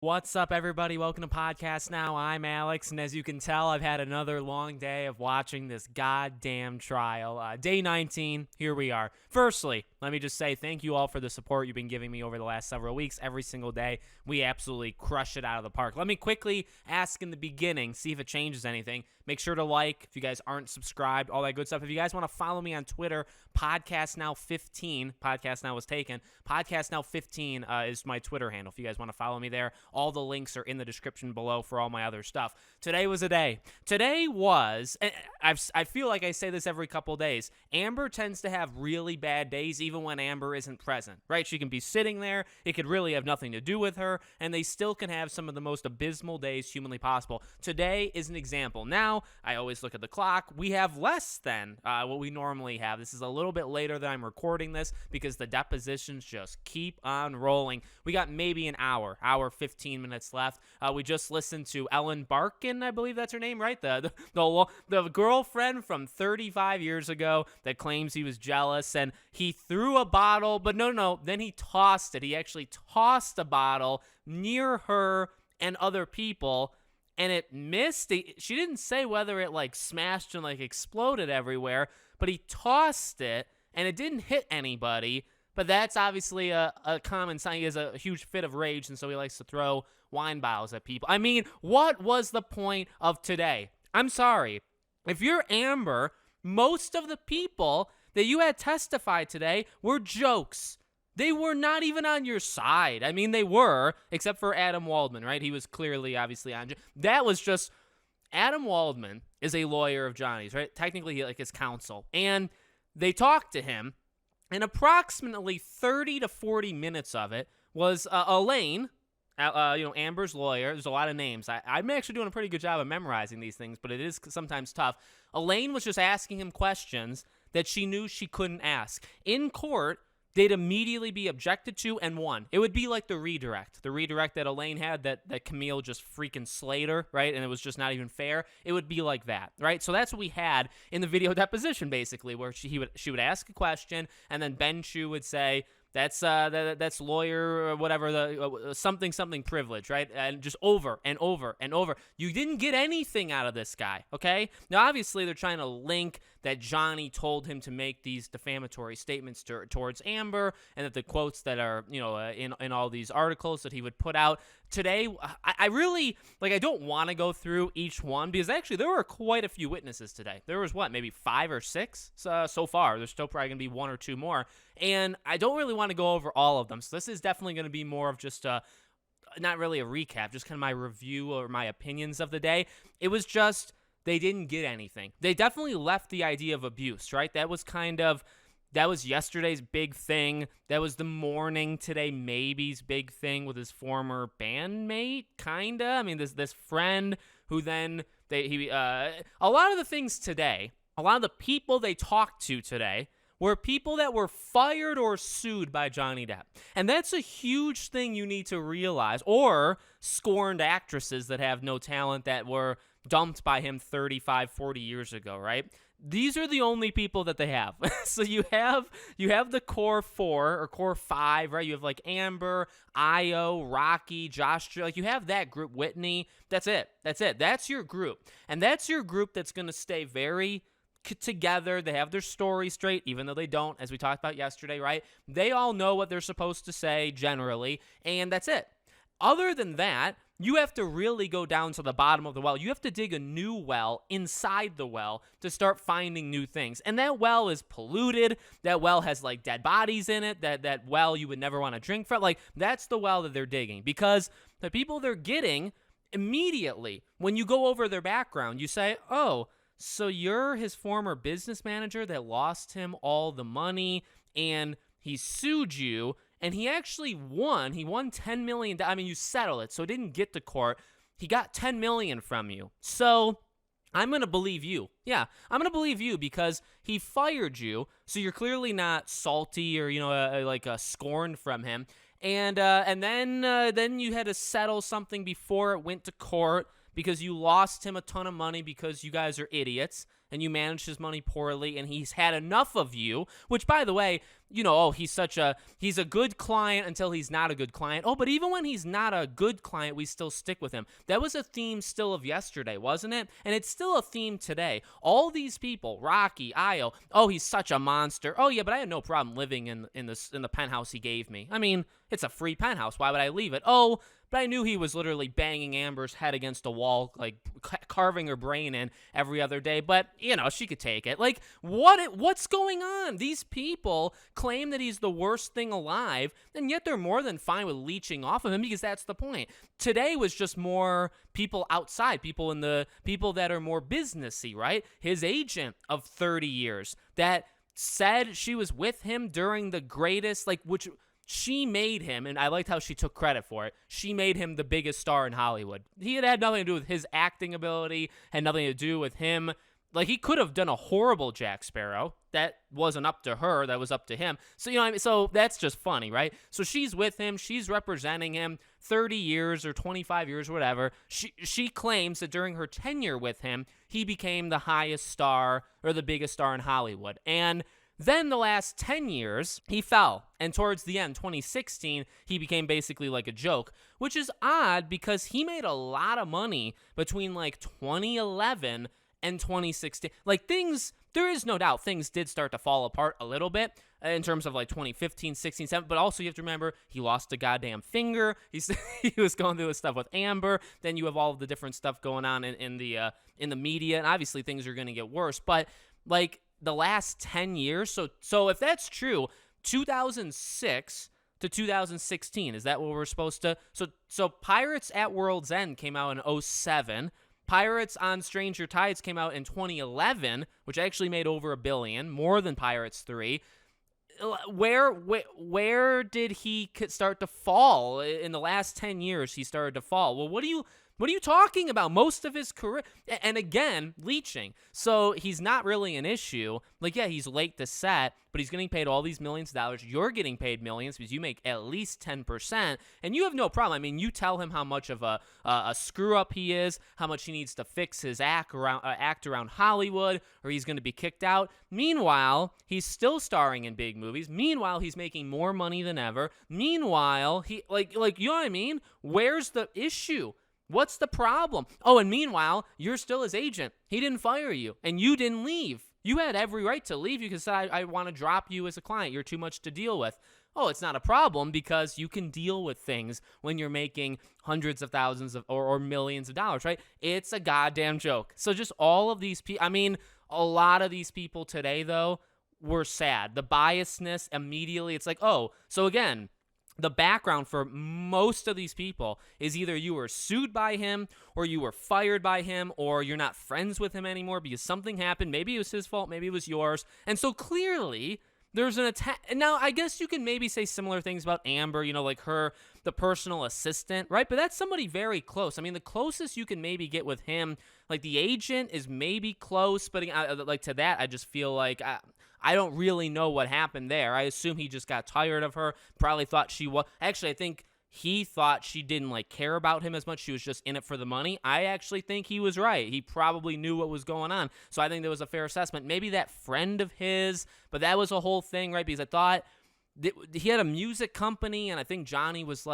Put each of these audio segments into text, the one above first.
What's up, everybody? Welcome to Podcast Now. I'm Alex, and as you can tell, I've had another long day of watching this goddamn trial. Day 19, here we are. Firstly, let me just say thank you all for the support you've been giving me over the last several weeks. Every single day, we absolutely crush it out of the park. Let me quickly ask in the beginning, see if it changes anything. Make sure to like if you guys aren't subscribed, all that good stuff. If you guys want to follow me on Twitter, Podcast Now 15, Podcast Now was taken. Podcast Now 15 is my Twitter handle. If you guys want to follow me there, all the links are in the description below for all my other stuff. Today was a day. Today was, and I feel like I say this every couple days, Amber tends to have really bad days even when Amber isn't present, right? She can be sitting there, it could really have nothing to do with her, and they still can have some of the most abysmal days humanly possible. Today is an example. Now, I always look at the clock. We have less than what we normally have. This is a little bit later than I'm recording this because the depositions just keep on rolling. We got maybe an hour 15 minutes left. We just listened to Ellen Barkin, I believe that's her name, right? The girlfriend from 35 years ago that claims he was jealous and he threw a bottle, but no, then he tossed it. He actually tossed a bottle near her and other people, and it missed. She didn't say whether it like smashed and like exploded everywhere, but he tossed it and it didn't hit anybody. But that's obviously a common sign. He has a huge fit of rage, and so he likes to throw wine bottles at people. I mean, what was the point of today? I'm sorry. If you're Amber, most of the people that you had testify today were jokes. They were not even on your side. I mean, they were, except for Adam Waldman, right? He was clearly, obviously, on. That was just, Adam Waldman is a lawyer of Johnny's, right? Technically, like his counsel. And they talked to him, and approximately 30 to 40 minutes of it was Elaine, Amber's lawyer. There's a lot of names. I'm actually doing a pretty good job of memorizing these things, but it is sometimes tough. Elaine was just asking him questions that she knew she couldn't ask. In court, they'd immediately be objected to and won. It would be like the redirect that Elaine had that Camille just freaking slayed her, right? And it was just not even fair. It would be like that, right? So that's what we had in the video deposition, basically, where she would ask a question, and then Ben Chu would say, that's lawyer or whatever, the something privilege, right? And just over and over and over. You didn't get anything out of this guy, okay? Now, obviously, they're trying to link that Johnny told him to make these defamatory statements towards Amber, and that the quotes that are, in all these articles that he would put out. Today, I really, I don't want to go through each one, because actually there were quite a few witnesses today. There was, maybe 5 or 6 so far. There's still probably going to be 1 or 2 more. And I don't really want to go over all of them. So this is definitely going to be more of just not really a recap, just kind of my review or my opinions of the day. It was just, they didn't get anything. They definitely left the idea of abuse, right? That was yesterday's big thing. That was the morning today maybe's big thing with his former bandmate, kinda. I mean, this friend who then a lot of the things today, a lot of the people they talked to today were people that were fired or sued by Johnny Depp. And that's a huge thing you need to realize. Or scorned actresses that have no talent that were dumped by him 35, 40 years ago, right? These are the only people that they have. So you have the core 4 or core 5, right? You have like Amber, Io, Rocky, Josh, you have that group, Whitney. That's it. That's your group. And that's your group that's going to stay very together. They have their story straight, even though they don't, as we talked about yesterday, right? They all know what they're supposed to say generally, and that's it. Other than that, you have to really go down to the bottom of the well. You have to dig a new well inside the well to start finding new things. And that well is polluted. That well has dead bodies in it. That well you would never want to drink from. That's the well that they're digging, because the people they're getting immediately, when you go over their background, you say, oh, so you're his former business manager that lost him all the money, and he sued you, and he actually won. He won $10 million. I mean, you settled it, so it didn't get to court. He got $10 million from you. So I'm going to believe you. Yeah, I'm going to believe you because he fired you, so you're clearly not salty or, scorned from him. And then you had to settle something before it went to court, because you lost him a ton of money because you guys are idiots and you managed his money poorly, and he's had enough of you, which, by the way, he's a good client until he's not a good client. Oh, but even when he's not a good client, we still stick with him. That was a theme still of yesterday, wasn't it? And it's still a theme today. All these people, Rocky, Io, oh, he's such a monster. Oh, yeah, but I had no problem living in the penthouse he gave me. I mean, it's a free penthouse. Why would I leave it? Oh, but I knew he was literally banging Amber's head against a wall, like carving her brain in every other day. But, she could take it. Like, what's going on? These people claim that he's the worst thing alive, and yet they're more than fine with leeching off of him because that's the point. Today was just more people outside, people that are more businessy, right? His agent of 30 years that said she was with him during the greatest, which she made him, and I liked how she took credit for it. She made him the biggest star in Hollywood. He had nothing to do with his acting ability, had nothing to do with him. Like, he could have done a horrible Jack Sparrow. That wasn't up to her. That was up to him. So, what I mean? So that's just funny, right? So she's with him. She's representing him 30 years or 25 years or whatever. She claims that during her tenure with him, he became the highest star or the biggest star in Hollywood. And then the last 10 years, he fell. And towards the end, 2016, he became basically like a joke, which is odd because he made a lot of money between 2011 and 2016. There is no doubt things did start to fall apart a little bit in terms of 2015, 16, 17. But also you have to remember he lost a goddamn finger. He was going through his stuff with Amber. Then you have all of the different stuff going on in the media. And obviously things are going to get worse. But the last 10 years. So if that's true, 2006 to 2016, is that what we're supposed to? So Pirates at World's End came out in 2007. Pirates on Stranger Tides came out in 2011, which actually made over $1 billion, more than Pirates 3. Where did he start to fall? In the last 10 years, he started to fall. Well, what are you talking about? Most of his career, and again, leeching. So he's not really an issue. He's late to set, but he's getting paid all these millions of dollars. You're getting paid millions because you make at least 10%, and you have no problem. I mean, you tell him how much of a screw-up he is, how much he needs to fix his act around Hollywood, or he's going to be kicked out. Meanwhile, he's still starring in big movies. Meanwhile, he's making more money than ever. Meanwhile, you know what I mean? Where's the issue? What's the problem? Oh, and meanwhile, you're still his agent. He didn't fire you, and you didn't leave. You had every right to leave. You could say, I want to drop you as a client. You're too much to deal with. Oh, it's not a problem because you can deal with things when you're making hundreds of thousands of or millions of dollars, right? It's a goddamn joke. So just all of these people, a lot of these people today, though, were sad. The biasness immediately, it's so again, the background for most of these people is either you were sued by him or you were fired by him or you're not friends with him anymore because something happened. Maybe it was his fault. Maybe it was yours. And so clearly there's an attack. And now I guess you can maybe say similar things about Amber, the personal assistant, right? But that's somebody very close. The closest you can maybe get with him, the agent is maybe close, but to that, I just feel like I don't really know what happened there. I assume he just got tired of her, probably thought she was. Actually, I think he thought she didn't care about him as much. She was just in it for the money. I actually think he was right. He probably knew what was going on. So I think there was a fair assessment. Maybe that friend of his, but that was a whole thing, right? Because I thought he had a music company, and I think Johnny was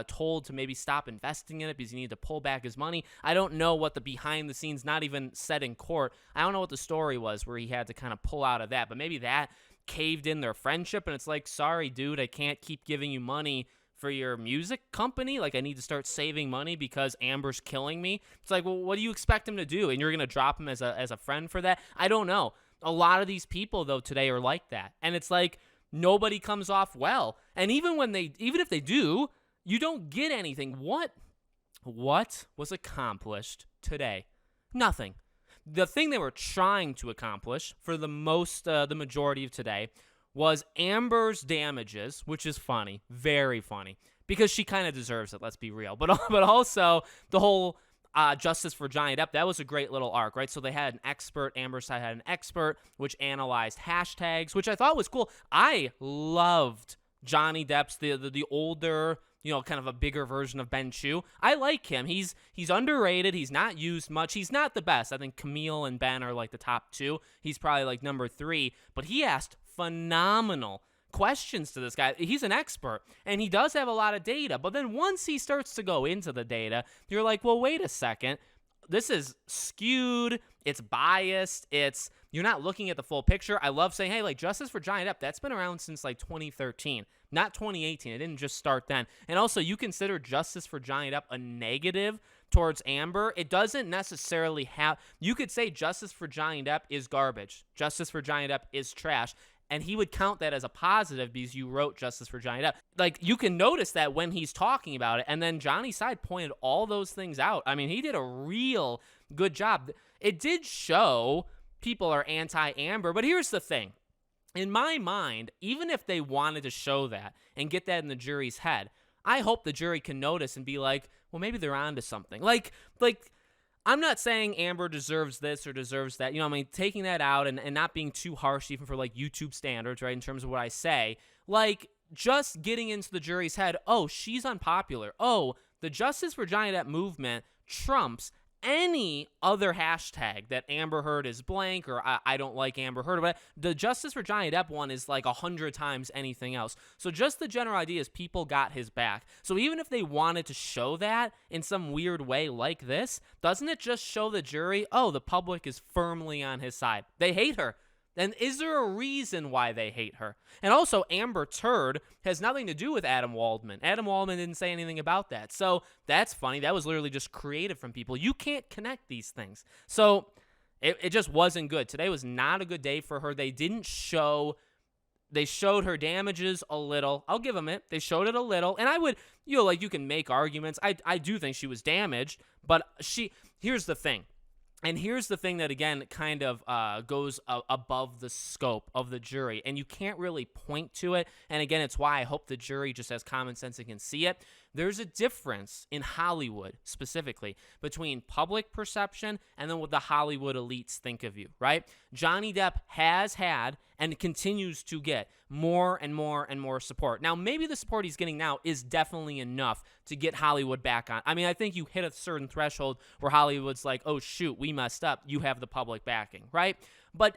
told to maybe stop investing in it because he needed to pull back his money. I don't know what the behind the scenes, not even said in court. I don't know what the story was where he had to kind of pull out of that, but maybe that caved in their friendship, and it's sorry, dude, I can't keep giving you money for your music company. I need to start saving money because Amber's killing me. It's well, what do you expect him to do? And you're going to drop him as a friend for that? I don't know. A lot of these people, though, today are like that, and it's nobody comes off well. And even if they do, you don't get anything. What was accomplished today? Nothing. The thing they were trying to accomplish for the majority of today was Amber's damages, which is funny, very funny, because she kind of deserves it, let's be real. But also the whole Justice for Johnny Depp, that was a great little arc, right? So they had an expert, Amber's side had an expert, which analyzed hashtags, which I thought was cool. I loved Johnny Depp's the older, kind of a bigger version of Ben Chew. I like him. He's underrated. He's not used much. He's not the best. I think Camille and Ben are like the top two. He's probably like number 3, but he asked phenomenal questions to this guy. He's an expert, and he does have a lot of data, but then once he starts to go into the data, you're like, well, wait a second. This is skewed. It's biased. You're not looking at the full picture. I love saying, hey, like Justice for Johnny Depp, that's been around since like 2013, not 2018. It didn't just start then. And also, you consider Justice for Johnny Depp a negative towards Amber. It doesn't necessarily have, you could say Justice for Johnny Depp is garbage. Justice for Johnny Depp is trash. And he would count that as a positive because you wrote Justice for Johnny Depp. Like, you can notice that when he's talking about it. And then Johnny Side pointed all those things out. I mean, he did a real good job. It did show people are anti-Amber. But here's the thing. In my mind, even if they wanted to show that and get that in the jury's head, I hope the jury can notice and be like, well, maybe they're onto something. Like, I'm not saying Amber deserves this or deserves that. Taking that out and not being too harsh even for, like, YouTube standards, right, in terms of what I say. Like, just getting into the jury's head, oh, she's unpopular. Oh, the Justice for Johnny Depp movement trumps any other hashtag that Amber Heard is blank or I don't like Amber Heard. But the Justice for Johnny Depp one is like 100 times anything else. So just the general idea is people got his back. So even if they wanted to show that in some weird way like this, doesn't it just show the jury, oh, the public is firmly on his side? They hate her. Then is there a reason why they hate her? And also, Amber Turd has nothing to do with Adam Waldman. Adam Waldman didn't say anything about that. So that's funny. That was literally just created from people. You can't connect these things. So it just wasn't good. Today was not a good day for her. They showed her damages a little. I'll give them it. They showed it a little. And I would, you can make arguments. I do think she was damaged. But here's the thing. And here's the thing that, again, kind of goes above the scope of the jury. And you can't really point to it. And, again, it's why I hope the jury just has common sense and can see it. There's a difference in Hollywood, specifically, between public perception and then what the Hollywood elites think of you, right? Johnny Depp has had and continues to get more and more and more support. Now, maybe the support he's getting now is definitely enough to get Hollywood back on. I mean, I think you hit a certain threshold where Hollywood's like, oh, shoot, we messed up. You have the public backing, right? But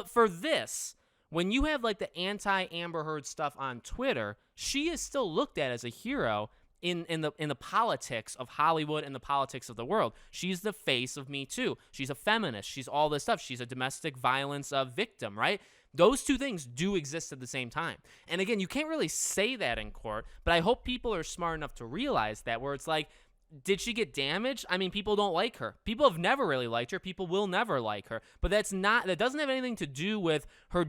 for this, when you have like the anti-Amber Heard stuff on Twitter, she is still looked at as a hero in the politics of Hollywood and the politics of the world. She's the face of Me Too. She's a feminist. She's all this stuff. She's a domestic violence victim, right? Those two things do exist at the same time. And again, you can't really say that in court, but I hope people are smart enough to realize that, where it's like, did she get damaged? I mean, people don't like her. People have never really liked her. People will never like her. But that doesn't have anything to do with her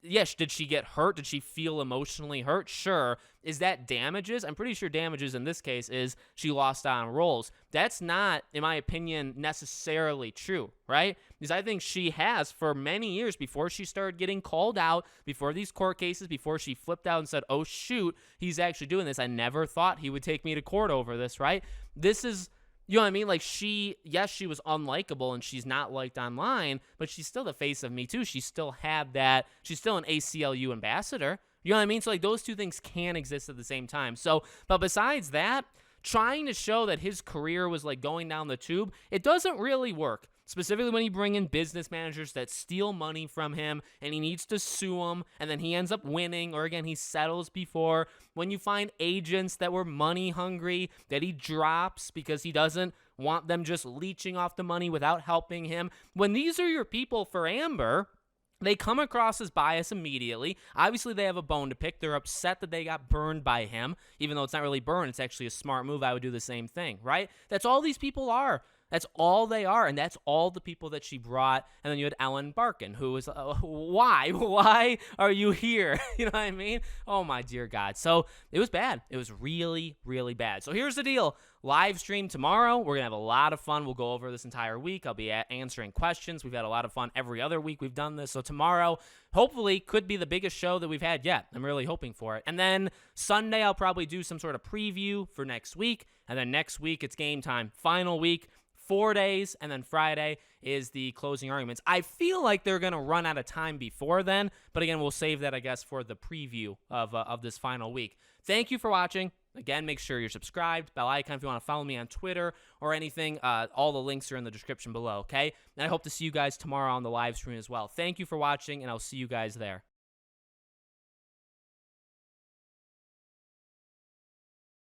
yes, did she get hurt? Did she feel emotionally hurt? Sure. Is that damages? I'm pretty sure damages in this case is she lost on roles. That's not, in my opinion, necessarily true, right? Because I think she has for many years before she started getting called out, before these court cases, before she flipped out and said, oh, shoot, he's actually doing this. I never thought he would take me to court over this, right? This is... You know what I mean? Like, she was unlikable and she's not liked online, but she's still the face of Me Too. She still had that. She's still an ACLU ambassador. You know what I mean? So, like, those two things can exist at the same time. So, but besides that, trying to show that his career was, like, going down the tube, it doesn't really work. Specifically when you bring in business managers that steal money from him and he needs to sue them and then he ends up winning, or again, he settles before. When you find agents that were money hungry that he drops because he doesn't want them just leeching off the money without helping him. When these are your people for Amber, they come across as biased immediately. Obviously, they have a bone to pick. They're upset that they got burned by him, even though it's not really burned. It's actually a smart move. I would do the same thing, right? That's all these people are. That's all they are, and that's all the people that she brought. And then you had Ellen Barkin, who was, why? Why are you here? You know what I mean? Oh, my dear God. So it was bad. It was really, really bad. So here's the deal. Live stream tomorrow. We're going to have a lot of fun. We'll go over this entire week. I'll be answering questions. We've had a lot of fun every other week we've done this. So tomorrow, hopefully, could be the biggest show that we've had yet. I'm really hoping for it. And then Sunday, I'll probably do some sort of preview for next week. And then next week, it's game time. Final week. 4 days, and then Friday is the closing arguments. I feel like they're going to run out of time before then, but again, we'll save that, I guess, for the preview of this final week. Thank you for watching. Again, make sure you're subscribed, bell icon if you want to follow me on Twitter or anything. All the links are in the description below, okay? And I hope to see you guys tomorrow on the live stream as well. Thank you for watching, and I'll see you guys there.